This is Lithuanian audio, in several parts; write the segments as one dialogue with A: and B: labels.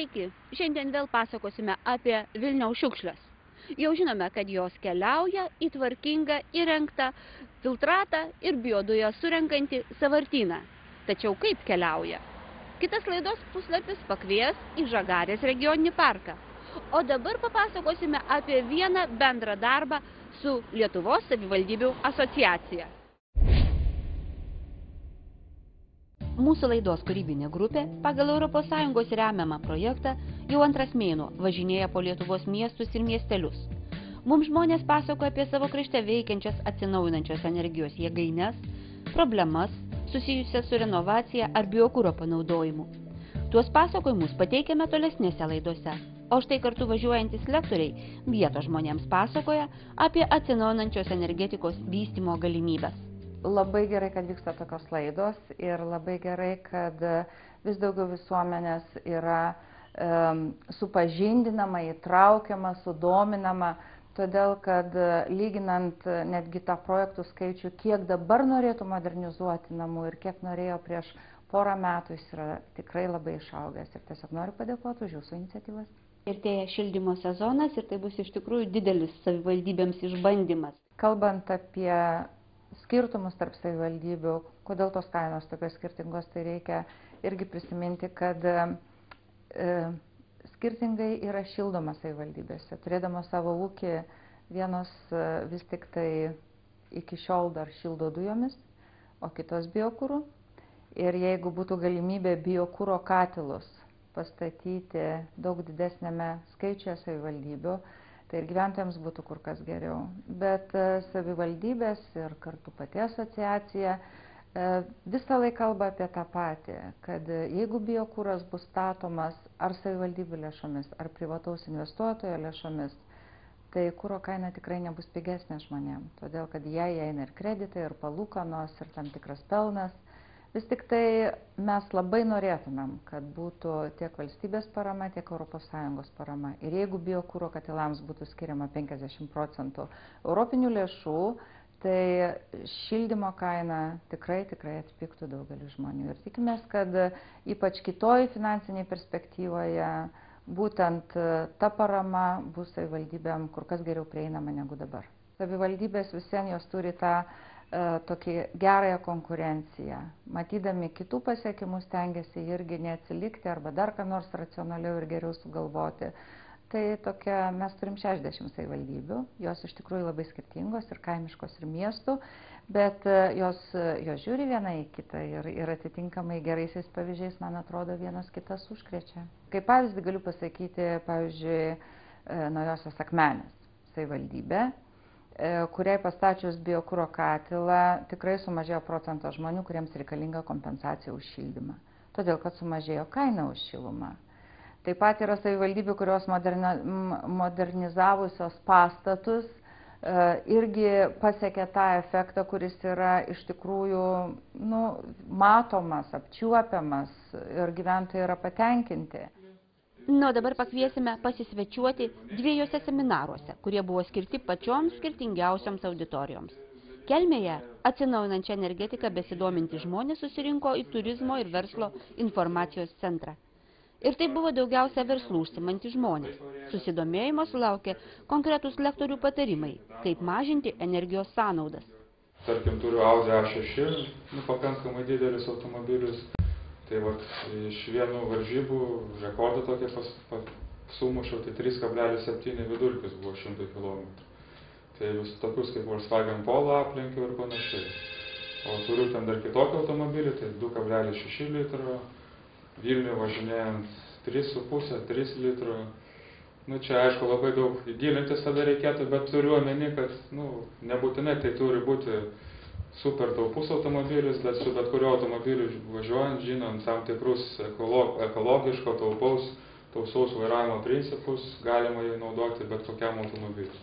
A: Sveiki, šiandien vėl pasakosime apie Vilniaus šiukšles. Jau žinome, kad jos keliauja į tvarkingą įrengtą filtratą ir biodują surenkantį sąvartyną. Tačiau kaip keliauja? Kitas laidos puslapis pakvies į Žagarės regioninį parką. O dabar papasakosime apie vieną bendrą darbą su Lietuvos savivaldybių asociacija. Mūsų laidos kūrybinė grupė pagal ES remiamą projektą jau antras mėnuo važinėja po Lietuvos miestus ir miestelius. Mums žmonės pasakoja apie savo krašte veikiančias atsinaujinančios energijos jėgaines, problemas susijusias su renovacija ar biokuro panaudojimu. Tuos pasakojimus pateikiame tolesnėse laidose, o štai kartu važiuojantis lektoriai vietos žmonėms pasakoja apie atsinaujinančios energetikos vystymo galimybes.
B: Labai gerai, kad vyksta tokios laidos ir labai gerai, kad vis daugiau visuomenės yra supažindinama, įtraukiama, sudominama, todėl kad lyginant netgi tą projektų skaičių, kiek dabar norėtų modernizuoti namų ir kiek norėjo prieš porą metų, jis yra tikrai labai išaugęs ir tiesiog noriu padėkoti už jūsų iniciatyvas.
A: Artėja šildymo sezonas ir tai bus iš tikrųjų didelis savivaldybėms išbandymas.
B: Kalbant apie skirtumus tarp savivaldybių, kodėl tos kainos tokios skirtingos, tai reikia irgi prisiminti, kad skirtingai yra šildoma savivaldybėse. Turėdama savo ūkį, vienos vis tik tai iki šiol dar šildo dujomis, o kitos biokuru. Ir jeigu būtų galimybė biokuro katilus pastatyti daug didesnėme skaičiuje savivaldybių, tai ir gyventojams būtų kur kas geriau. Bet savivaldybės ir kartu pati asociacija visą laiką kalba apie tą patį, kad jeigu biokuras bus statomas ar savivaldybių lėšomis, ar privataus investuotojo lėšomis, tai kuro kaina tikrai nebus pigesnė žmonėms, todėl kad jie įeina ir kreditai, ir palūkanos, ir tam tikras pelnas. Vis tik tai mes labai norėtumėm, kad būtų tiek valstybės parama, tiek ES parama. Ir jeigu biokuro katilams būtų skiriama 50% europinių lėšų, tai šildymo kaina tikrai atpigtų daugelį žmonių. Ir tikimės, kad ypač kitoj finansiniai perspektyvoje būtent ta parama bus savivaldybėm kur kas geriau prieinama negu dabar. Savivaldybės visien jos turi tą tokį gerąją konkurenciją. Matydami kitų pasiekimus stengiasi irgi neatsilikti arba dar ką nors racionaliau ir geriau sugalvoti. Tai tokia, mes turim 60 savivaldybių, jos iš tikrųjų labai skirtingos ir kaimiškos ir miestų, bet jos žiūri viena į kitą ir atitinkamai geraisiais pavyzdžiais, man atrodo, vienas kitas užkrečia. Kaip pavyzdį galiu pasakyti, pavyzdžiui, Naujosios Akmenės savivaldybė, kuriai pastačius biokuro katilą tikrai sumažėjo procentas žmonių, kuriems reikalinga kompensacija už šildymą, todėl kad sumažėjo kaina už šilumą. Taip pat yra savivaldybių, kurios modernizavusios pastatus irgi pasiekė tą efektą, kuris yra iš tikrųjų matomas, apčiuopiamas ir gyventojai yra patenkinti.
A: O dabar pakviesime pasisvečiuoti dviejose seminaruose, kurie buvo skirti pačioms skirtingiausioms auditorijoms. Kelmėje atsinaujinančią energetiką besidomintys žmonės susirinko į turizmo ir verslo informacijos centrą. Ir tai buvo daugiausia verslų užsiimantys žmonės. Susidomėjimo sulaukė konkretūs lektorių patarimai, kaip mažinti energijos sąnaudas.
C: Tarkim, turiu Audi A6, pakankamai didelis automobilis. Tai vat, iš vienų varžybų rekordą tokia sumušiau, tai 3,7 vidurkis buvo 100 km. Tai vis tokius kaip Volkswagen Polo aplenkiau ir panašiai. O turiu ten dar kitokį automobilį, tai 2,6 litro, Vilniuje važinėjant 3,5-3 litro. Čia aišku labai daug gilintis tada reikėtų, bet turiu omeny, kad nebūtinai tai turi būti super taupus automobilis, bet su bet kurio automobiliu važiuojant, žinant tam tikrus ekologiško, tausaus vairavimo principus, galima jį naudoti bet kokiam automobiliu.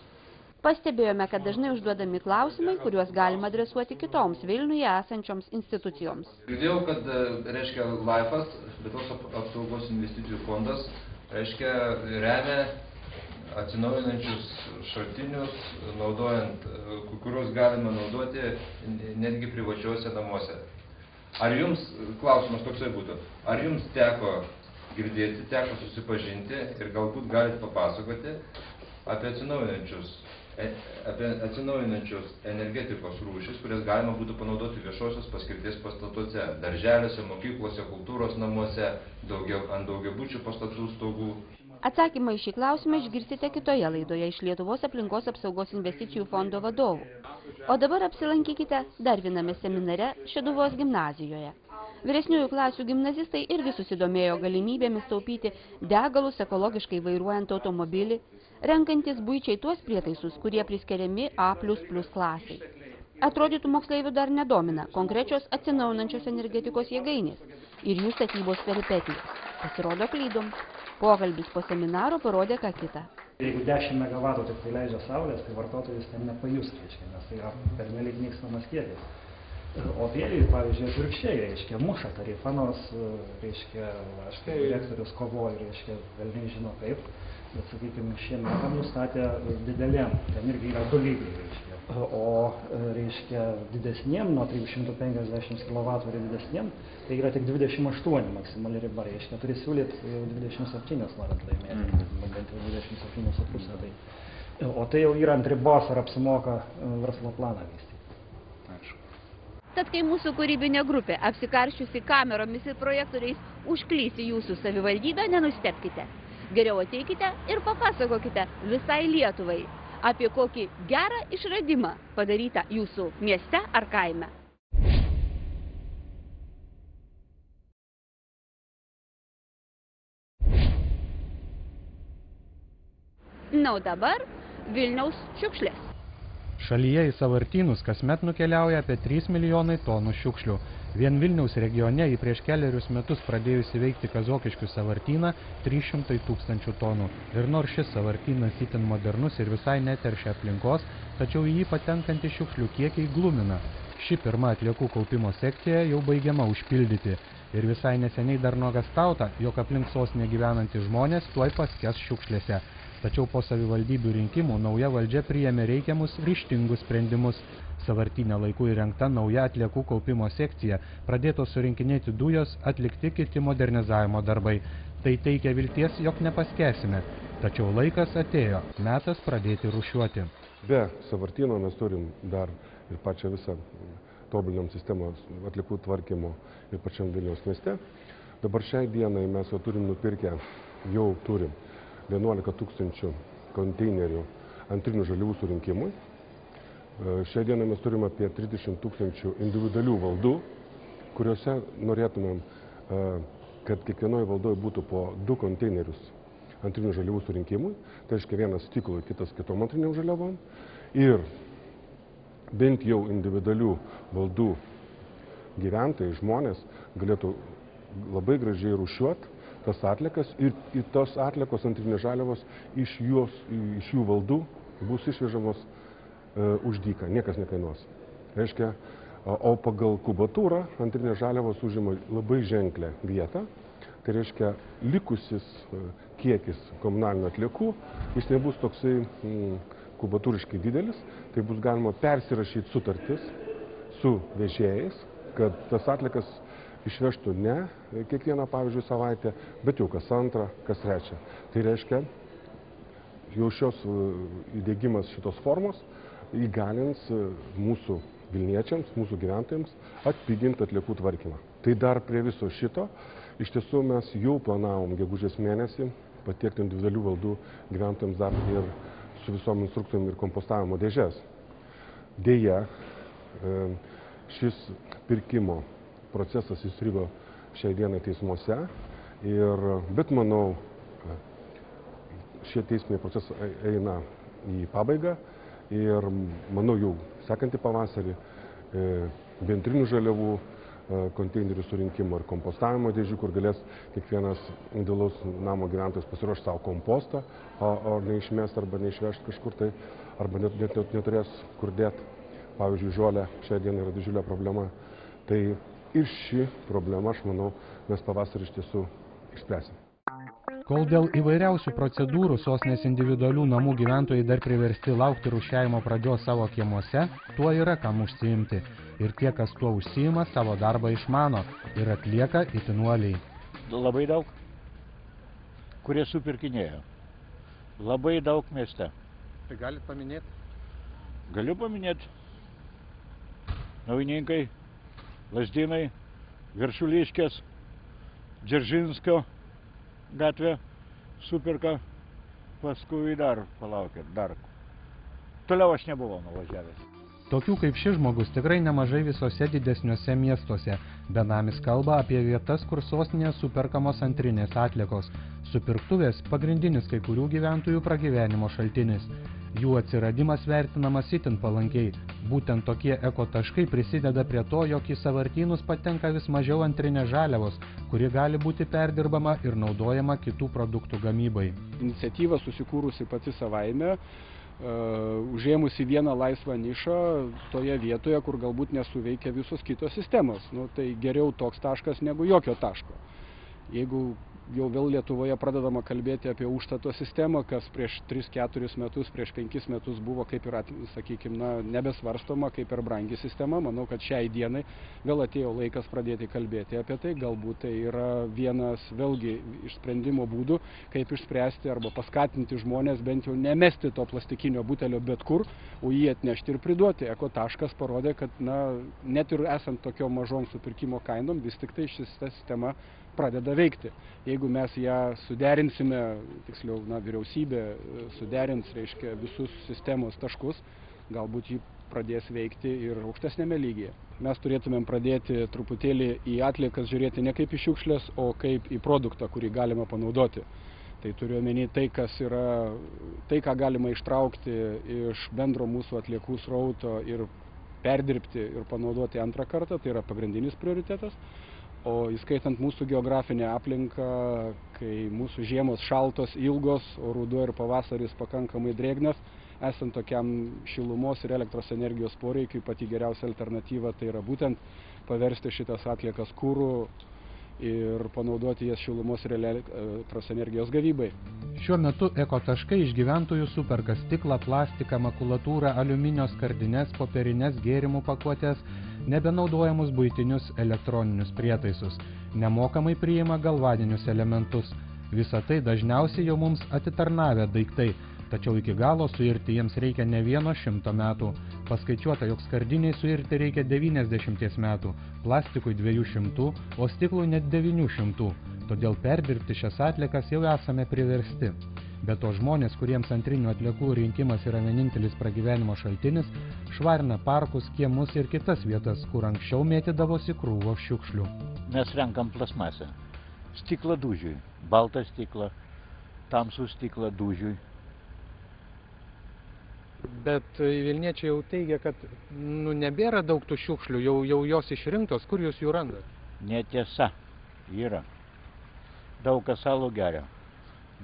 A: Pastebėjome, kad dažnai užduodami klausimai, kuriuos galima adresuoti kitoms Vilniuje esančioms institucijoms.
D: Girdėjau, kad, LIFE-as, Lietuvos apsaugos investicijų fondas, remia atsinaujinančius šaltinius, kuriuos galima naudoti netgi privačiuose namuose. Ar jums, klausimas toksai būtų, ar jums teko girdėti, teko susipažinti ir galbūt galite papasakoti apie atsinaujinančius energetikos rūšis, kurias galima būtų panaudoti viešosios paskirties pastatuose, darželiuose, mokyklose, kultūros namuose, ant daugiabučių pastatų stogų.
A: Atsakymą į šį klausimą išgirsite kitoje laidoje iš Lietuvos aplinkos apsaugos investicijų fondo vadovų. O dabar apsilankykite dar viename seminare Šeduvos gimnazijoje. Vyresniųjų klasių gimnazistai irgi susidomėjo galimybėmis taupyti degalus ekologiškai vairuojant automobilį, renkantis buičiai tuos prietaisus, kurie priskiriami A++ klasiai. Atrodytų, moksleivių dar nedomina konkrečios atsinaujinančios energetikos jėgainės ir jų statybos peripetijos. Pasirodo, klydom. Pokalbis po seminaro parodė ką kitą.
E: Jeigu 10 MW tik tai leidžia saulės, tai vartotojas ten nepajus, nes tai yra pernelyg nykstamas kiekis. O vėjui, pavyzdžiui, atvirkščiai, muša tarifą, nors, aš kaip direktorius kovoju, velniai žino kaip, bet, sakykime, šie metam nustatė didelėm, ten irgi yra 2 lygiai, o, didesniem, nuo 350 kW ir didesniem, tai yra tik 28 maksimali riba, turi siūlyti jau 27 norint laimėti, bent jau 27,5. O tai jau yra ant ribos, ar apsimoka verslo planą vystyti.
A: Tad kai mūsų kūrybinė grupė, apsikarščiusi kameromis ir projektoriais, užklys į jūsų savivaldybę, nenustebkite. Geriau ateikite ir papasakokite visai Lietuvai apie kokį gerą išradimą padarytą jūsų mieste ar kaime. Na, o dabar Vilniaus šiukšlės.
F: Šalyje į sąvartynus kasmet nukeliauja apie 3 milijonai tonų šiukšlių. Vien Vilniaus regione į prieš kelerius metus pradėjusi veikti Kazokiškių sąvartyną 300 000 tonų. Ir nors šis sąvartynas itin modernus ir visai neteršia aplinkos, tačiau į jį patenkantys šiukšlių kiekiai glumina. Ši pirma atliekų kaupimo sekcija jau baigiama užpildyti. Ir visai neseniai dar nuogąstauta, jog aplink sostinę gyvenantys žmonės tuoj paskęs šiukšlėse. Tačiau po savivaldybių rinkimų nauja valdžia priėmė reikiamus ryžtingus sprendimus. Sąvartyne laiku įrengta nauja atliekų kaupimo sekcija, pradėtos surinkinėti dujos, atlikti kiti modernizavimo darbai. Tai teikia vilties, jog nepaskęsime. Tačiau laikas atėjo, metas pradėti rūšiuoti.
G: Be sąvartyno mes turim dar ir pačią visą tobulinam sistemą atliekų tvarkymo ir pačiam Vilniaus mieste. Dabar šiai dienai mes jau turim 11 000 konteinerių antrinių žaliavų surinkimui. Šiai dienai mes turime apie 30 000 individualių valdų, kuriuose norėtumėm, kad kiekvienoje valdoje būtų po 2 konteinerius antrinių žaliavų surinkimui. Tai reiškia vienas stiklui, kitas kitom antriniam žaliavom. Ir bent jau individualių valdų gyventojai, žmonės galėtų labai gražiai rūšiuoti tas atliekas ir tos atliekos antrinės žaliavos iš jų valdų bus išvežamos už dyką, niekas nekainuos. Reiškia, o pagal kubatūrą antrinės žaliavos užima labai ženklę vietą, tai reiškia likusis kiekis komunalinių atliekų, jis nebus toksai kubatūriškai didelis, tai bus galima persirašyti sutartis su vežėjais, kad tas atliekas išvežtų ne kiekvieną, pavyzdžiui, savaitę, bet jau kas antrą, kas trečią. Tai reiškia, jau šios įdiegimas šitos formos įgalins mūsų Vilniečiams, mūsų gyventojams atpiginti atliekų tvarkymą. Tai dar prie viso šito, iš tiesų mes jau planavom gegužės mėnesį patiekti individualių valdų gyventojams dar ir su visom instrukcijom ir kompostavimo dėžes. Deja, šis pirkimo procesas įstrigo šiai dienai teismuose, bet manau, šie teisminiai procesai eina į pabaigą ir manau jau sekantį pavasarį bendrinių žaliavų konteinerių surinkimo ir kompostavimo dėžių, kur galės kiekvienas individualaus namo gyventojas pasiruošti savo kompostą, o neišmest arba neišvežti kažkur tai, arba net neturės kur dėti. Pavyzdžiui, žolė šią dieną yra didžiulė problema. Tai ir ši problema, aš manau, mes pavasarį iš tiesų išspręsime.
F: Kol dėl įvairiausių procedūrų sostinės individualių namų gyventojai dar priversti laukti rūšiavimo pradžios savo kiemuose, tuo yra kam užsiimti. Ir tie, kas tuo užsiima, savo darbą išmano ir atlieka itin uoliai.
H: Labai daug. kurie supirkinėjo. Labai daug mieste.
F: Tai galit paminėti?
H: Galiu paminėti. Naujininkai, Lazdynai, Viršuliškės, Dzeržinskio gatvė superka, paskui dar, palaukit, dar. Toliau aš nebuvau nuvažiavęs.
F: Tokių kaip šis žmogus tikrai nemažai visose didesniuose miestuose. Benamis kalba apie vietas, kur sostinėje superkamos antrinės atliekos. Supirktuvės pagrindinis kai kurių gyventojų pragyvenimo šaltinis. Jų atsiradimas vertinamas itin palankiai. Būtent tokie ekotaškai prisideda prie to, jog į sąvartynus patenka vis mažiau antrinės žaliavos, kuri gali būti perdirbama ir naudojama kitų produktų gamybai.
I: Iniciatyva susikūrusi pati savaime, užėmusi vieną laisvą nišą toje vietoje, kur galbūt nesuveikia visos kitos sistemos. Tai geriau toks taškas negu jokio taško. Jeigu jau vėl Lietuvoje pradedama kalbėti apie užstato sistemą, kas prieš 3-4 metus, prieš 5 metus buvo kaip ir, sakykime, nebesvarstoma, kaip ir brangi sistema. Manau, kad šiai dienai vėl atėjo laikas pradėti kalbėti apie tai. Galbūt tai yra vienas vėlgi iš sprendimo būdų, kaip išspręsti arba paskatinti žmonės bent jau nemesti to plastikinio butelio bet kur, o jį atnešti ir priduoti. Ekotaškas parodė, kad net ir esant tokiom mažom supirkimo kainom, vis tik tai šita sistema pradeda veikti. Jeigu mes ją suderinsime, tiksliau, vyriausybė suderins, reiškia, visus sistemos taškus, galbūt jį pradės veikti ir aukštesnėme lygyje. Mes turėtumėm pradėti truputėlį į atliekas žiūrėti ne kaip į šiukšlės, o kaip į produktą, kurį galima panaudoti. Tai turiu omeny tai, ką galima ištraukti iš bendro mūsų atliekų srauto ir perdirbti ir panaudoti antrą kartą, tai yra pagrindinis prioritetas. O įskaitant mūsų geografinę aplinką, kai mūsų žiemos šaltos, ilgos, o ruduo ir pavasaris pakankamai drėgnas, esant tokiam šilumos ir elektros energijos poreikiui, pati geriausia alternatyva tai yra būtent paversti šitas atliekas kuru ir panaudoti jas šilumos ir elektros energijos gavybai.
F: Šiuo metu ekotaškai iš gyventojų superka stiklą, plastiką, makulatūrą, aliuminio skardines, popierines, gėrimų pakuotės, nebenaudojamus buitinius elektroninius prietaisus. Nemokamai priima galvaninius elementus. Visa tai dažniausiai jau mums atitarnavę daiktai, tačiau iki galo suirti jiems reikia ne 100 metų. Paskaičiuota, jog skardiniai suirti reikia 90 metų, plastikui 200, o stiklui net 900. Todėl perdirbti šias atliekas jau esame priversti. Be to žmonės, kuriems antrinių atliekų rinkimas yra vienintelis pragyvenimo šaltinis, švarina parkus, kiemus ir kitas vietas, kur anksčiau mėtydavosi krūvos šiukšlių.
H: Mes renkam plasmasę. Stiklą dūžiui, baltą stiklą, tamsų stiklą dūžiui.
F: Bet vilniečiai jau teigia, kad nebėra daug tų šiukšlių, jau jos išrinktos, kur jūs jų randat?
H: Netiesa, yra. Daug kas alų geria,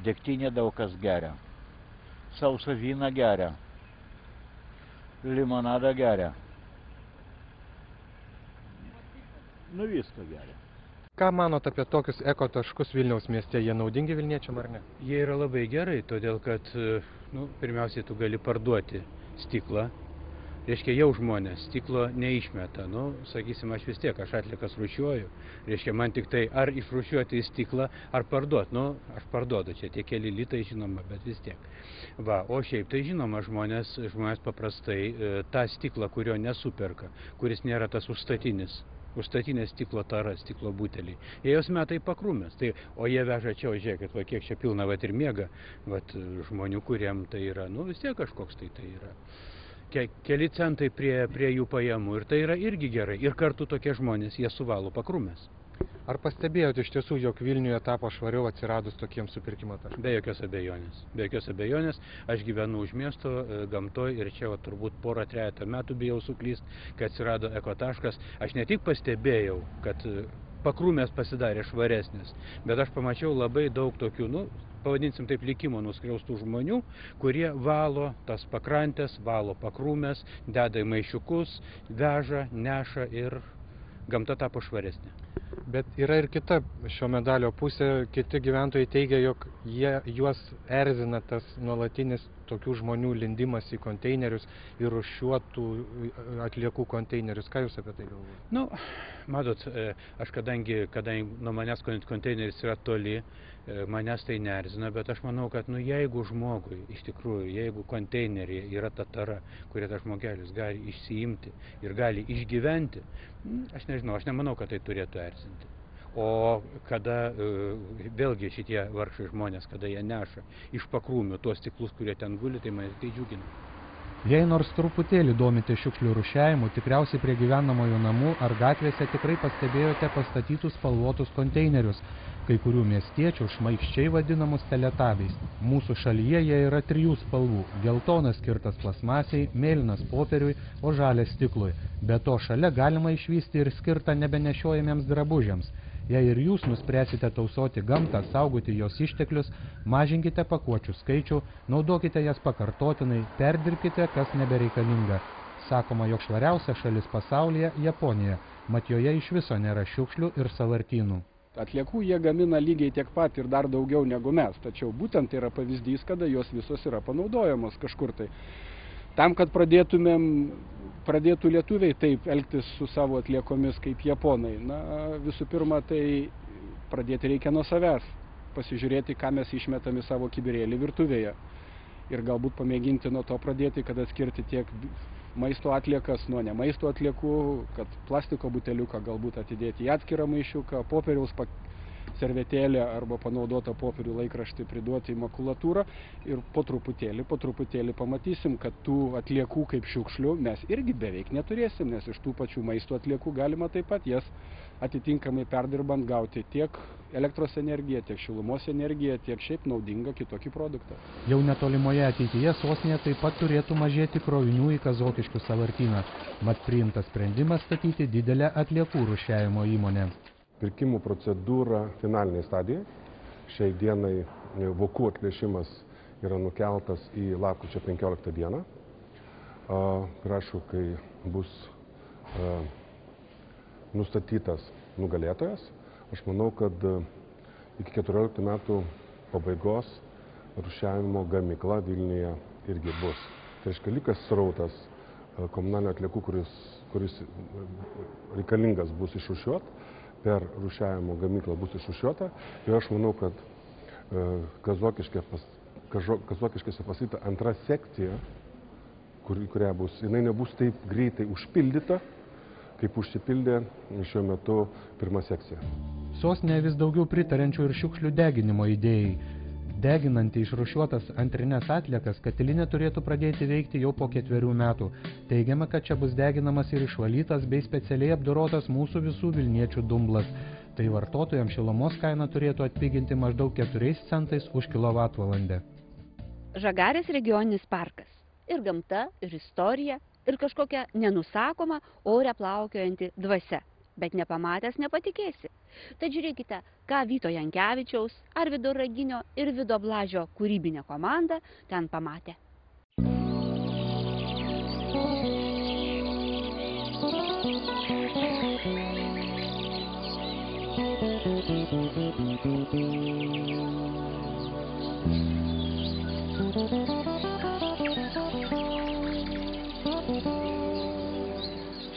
H: degtinė daug kas geria, sausą vyną geria, limonadą geria. Viską geria.
F: Ką manot apie tokius ekotaškus Vilniaus mieste? Jie naudingi vilniečiam ar ne?
J: Jie yra labai gerai, todėl kad, pirmiausiai tu gali parduoti stiklą. Reiškia, jau žmonės stiklo neišmeta. Sakysim, aš vis tiek, aš atliekas rūšiuoju. Reiškia, man tik tai ar išrūšiuoti į stiklą, ar parduoti. Aš parduodu, čia tie keli litai, žinoma, bet vis tiek. O šiaip tai žinoma, žmonės paprastai tą stiklą, kurio nesuperka, kuris nėra tas užstatinės stiklo tara, stiklo buteliai. Jie jos meta į pakrūmės. O jie veža čia, žiūrėkit, kiek čia pilna ir miega. Žmonių, kuriem tai yra, vis tiek kažkoks tai yra. Keli centai prie jų pajamų ir tai yra irgi gerai. Ir kartu tokie žmonės, jie suvalo pakrūmės.
F: Ar pastebėjote iš tiesų, jog Vilniuje tapo švariau atsiradus tokiems supirkimo taškams?
J: Be jokios abejonės. Be jokios abejonės. Aš gyvenu už miesto, gamtoj ir čia turbūt 2-3 metų bijau suklyst, kai atsirado ekotaškas. Aš ne tik pastebėjau, kad pakrūmės pasidarė švaresnės, bet aš pamačiau labai daug tokių, pavadinsim taip, likimo nuskriaustų žmonių, kurie valo tas pakrantės, valo pakrūmės, deda į maišiukus, veža, neša ir gamta tapo švaresnė.
F: Bet yra ir kita šio medalio pusė, kiti gyventojai teigia, jog juos erzina tas nuolatinis tokių žmonių lindimas į konteinerius ir rūšiuotų atliekų konteinerius. Ką jūs apie tai galvojate?
J: Nu, matot, aš kadangi nuo manęs konteineris yra toli, manęs tai neerzina, bet aš manau, kad jeigu žmogui, iš tikrųjų, jeigu konteineryje yra ta tara, kurią tas žmogelis gali išsiimti ir gali išgyventi, aš nežinau, aš nemanau, kad tai turėtų erzinti. O kada vėlgi šitie vargšai žmonės, kada jie neša iš pakrūmių tuos stiklus, kurie ten guli, tai mane tai džiugina.
F: Jei nors truputėlį domite šiukšlių rūšiavimu, tikriausiai prie gyvenamojų namų ar gatvėse tikrai pastebėjote pastatytus spalvotus konteinerius, kai kurių miestiečių šmaikščiai vadinamus teletabiais. Mūsų šalyje jie yra 3 spalvų – geltonas skirtas plasmasiai, mėlynas popieriui, o žalias stiklui. Be to šalia galima išvysti ir skirtą nebenešiojamiems drabužiams. Jei ir jūs nuspręsite tausoti gamtą, saugoti jos išteklius, mažinkite pakuočių skaičių, naudokite jas pakartotinai, perdirbkite, kas nebereikalinga. Sakoma, jog švariausia šalis pasaulyje – Japonija, mat joje iš viso nėra šiukšlių ir sąvartynų.
I: Atliekų jie gamina lygiai tiek pat ir dar daugiau negu mes, tačiau būtent tai yra pavyzdys, kada jos visos yra panaudojamos kažkur tai. Tam, kad pradėtų lietuviai taip elgtis su savo atliekomis kaip japonai, visų pirma, tai pradėti reikia nuo savęs, pasižiūrėti, ką mes išmetame savo kibirėlį virtuvėje ir galbūt pamėginti nuo to pradėti, kad atskirti tiek maisto atliekas nuo ne maisto atliekų, kad plastiko buteliuką galbūt atidėti į atskirą maišiuką, popieriaus servetėlę arba panaudotą popierių laikraštį priduoti į makulatūrą ir po truputėlį pamatysim, kad tų atliekų kaip šiukšlių mes irgi beveik neturėsim, nes iš tų pačių maisto atliekų galima taip pat jas atitinkamai perdirbant gauti tiek elektros energiją, tiek šilumos energiją, tiek šiaip naudingą kitokį produktą.
F: Jau netolimoje ateityje sostinėje taip pat turėtų mažėti krovinių į Kazokiškių sąvartyną, mat priimtas sprendimas statyti didelę atliekų rūšiavimo įmonę.
G: Pirkimų procedūra finalinėje stadijoje. Šiai dienai vokų atplėšimas yra nukeltas į lapkričio 15 dieną. Prašau, kai bus nustatytas nugalėtojas, aš manau, kad iki 14 metų pabaigos rūšiavimo gamykla Vilniuje irgi bus. Tai reiškia, likas srautas komunalinių atliekų, kuris reikalingas bus išrūšiuot, per rūšiavimo gamyklą bus išrūšiuota ir aš manau, kad Kazokiškėse pastatyta antra sekcija, kurią jinai nebus taip greitai užpildyta, kaip užsipildė šiuo metu pirma sekcija.
F: Sostinėje vis daugiau pritarančių ir šiukšlių deginimo idėjai. Deginanti išrūšiuotas antrines atliekas, katilinė turėtų pradėti veikti jau po 4 metų. Teigiama, kad čia bus deginamas ir išvalytas bei specialiai apdorotas mūsų visų vilniečių dumblas. Tai vartotojams šilumos kaina turėtų atpiginti maždaug 4 centais už kilovatvalandę.
A: Žagarės regioninis parkas. Ir gamta, ir istorija, ir kažkokia nenusakoma, ore plaukiojanti dvasia. Bet nepamatęs nepatikėsi. Tad žiūrėkite, ką Vyto Jankevičiaus, Arvydo Raginio ir Vido Blažio kūrybinė komanda ten pamatė.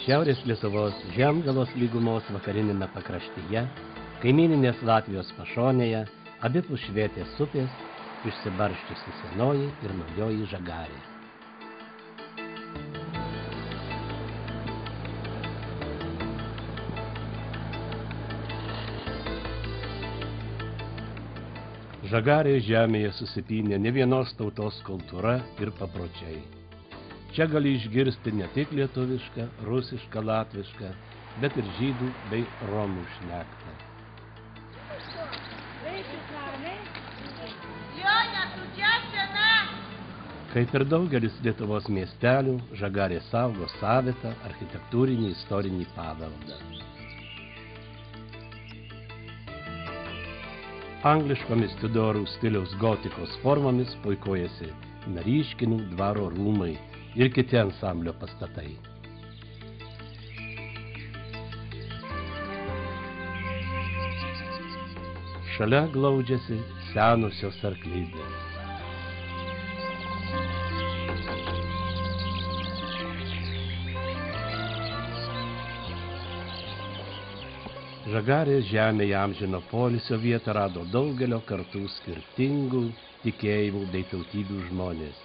K: Šiaurės Lietuvos Žemgalos lygumos vakarinėme pakraštyje, kaimyninės Latvijos pašonėje, abipus Švietės upės, išsibarsčiusi senoji ir naujoji Žagarė. Žagarės žemėje susipynė ne vienos tautos kultūra ir papročiai. Čia gali išgirsti ne tik lietuvišką, rusišką, latvišką, bet ir žydų bei romų šnektą. Kaip ir daugelis Lietuvos miestelių, Žagarė saugo savitą architektūrinį istorinį paveldą. Angliškomis Tudorų stiliaus gotikos formomis puikuojasi Naryškinų dvaro rūmai ir kiti ansamblio pastatai. šalia glaudžiasi senosios arklidės. Žagarės žemėje amžino poilsio vietą rado daugelio kartų skirtingų tikėjimų bei tautybių žmonės.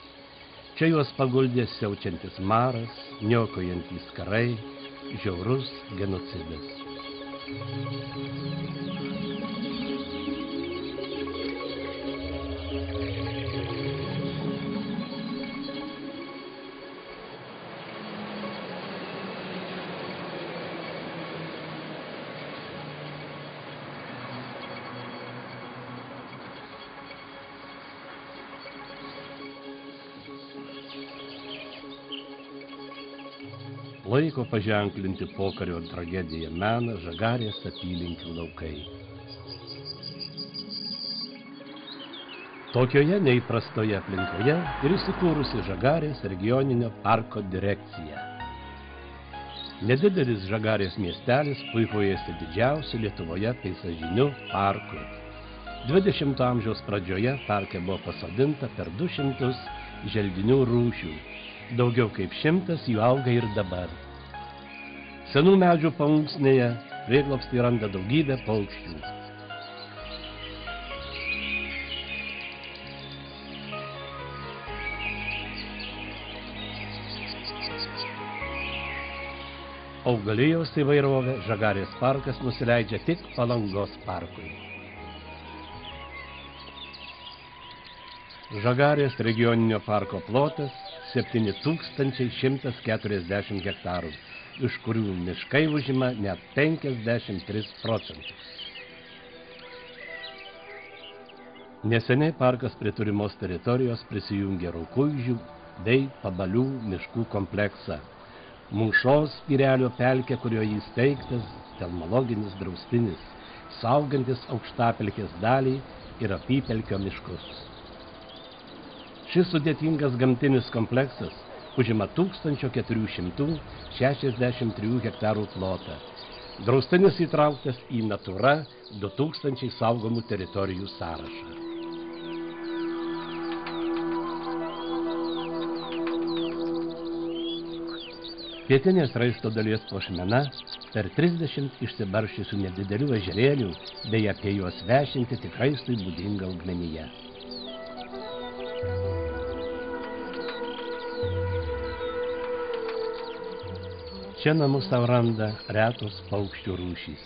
K: Čia juos paguldė siaučiantis maras, niokojantys karai, žiaurus genocidas. Laiko paženklinti pokario tragediją mena Žagarės apylinkių laukai. Tokioje neįprastoje aplinkoje ir įsikūrusi Žagarės regioninio parko direkcija. Nedidelis Žagarės miestelis puikuojasi didžiausiu Lietuvoje peizažiniu parku. 20 amžiaus pradžioje parke buvo pasodinta per 200 želdinių rūšių. Daugiau kaip 100 jų auga ir dabar. Senų medžių paunksnėje prieglobstį randa daugybė paukščių. Augalijos įvairovę Žagarės parkas nusileidžia tik Palangos parkui. Žagarės regioninio parko plotas 7140 hektarų, iš kurių miškai užima net 53%. Neseniai parkas prie turimos teritorijos prisijungė Raukuižių bei Pabalių miškų kompleksą. Mūšos skyrelio pelkė, kurioje įsteigtas telmologinis draustinis, saugantis aukštapelkės dalį ir apypelkio miškus. Šis sudėtingas gamtinis kompleksas užima 1463 hektarų plotą. Draustinis įtrauktas į Natura 2000 saugomų teritorijų sąrašą. Pietinės raisto dalies puošmena per 30 išsibarsčiusių nedidelių ežerėlių bei apie juos vešinti tik raistui būdinga augmenija. Čia namus sau randa retos paukščių rūšys.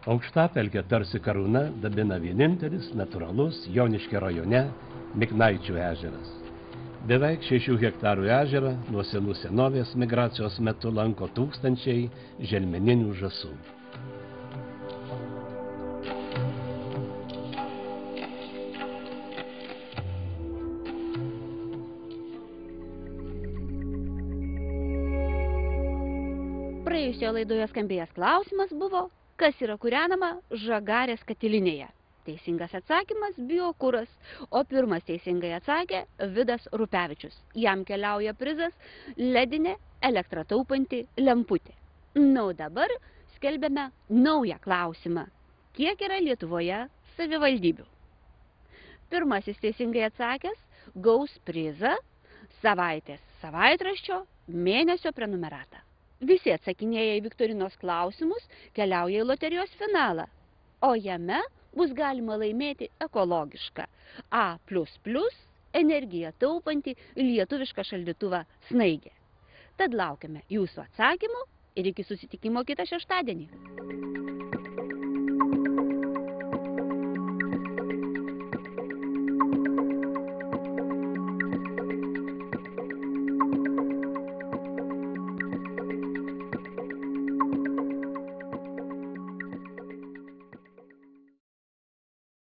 K: Aukštapelkę tarsi karūna dabina vienintelis natūralus Joniškio rajone Miknaičių ežeras. Beveik 6 hektarų ežerą nuo senų senovės migracijos metu lanko tūkstančiai želmeninių žąsų.
A: Praėjusioje laidoje skambėjęs klausimas buvo, kas yra kūrenama Žagarės katilinėje. Teisingas atsakymas – biokuras, o pirmas teisingai atsakė Vidas Rupevičius. Jam keliauja prizas ledinė elektrą taupanti lemputė. Na, o dabar skelbiame naują klausimą. Kiek yra Lietuvoje savivaldybių? Pirmasis teisingai atsakęs gaus prizą savaitės savaitraščio mėnesio prenumeratą. Visi atsakinėję į viktorinos klausimus keliauja į loterijos finalą, o jame bus galima laimėti ekologišką A++ energiją taupantį lietuvišką šaldytuvą Snaigė. Tad laukiame jūsų atsakymų ir iki susitikimo kitą šeštadienį.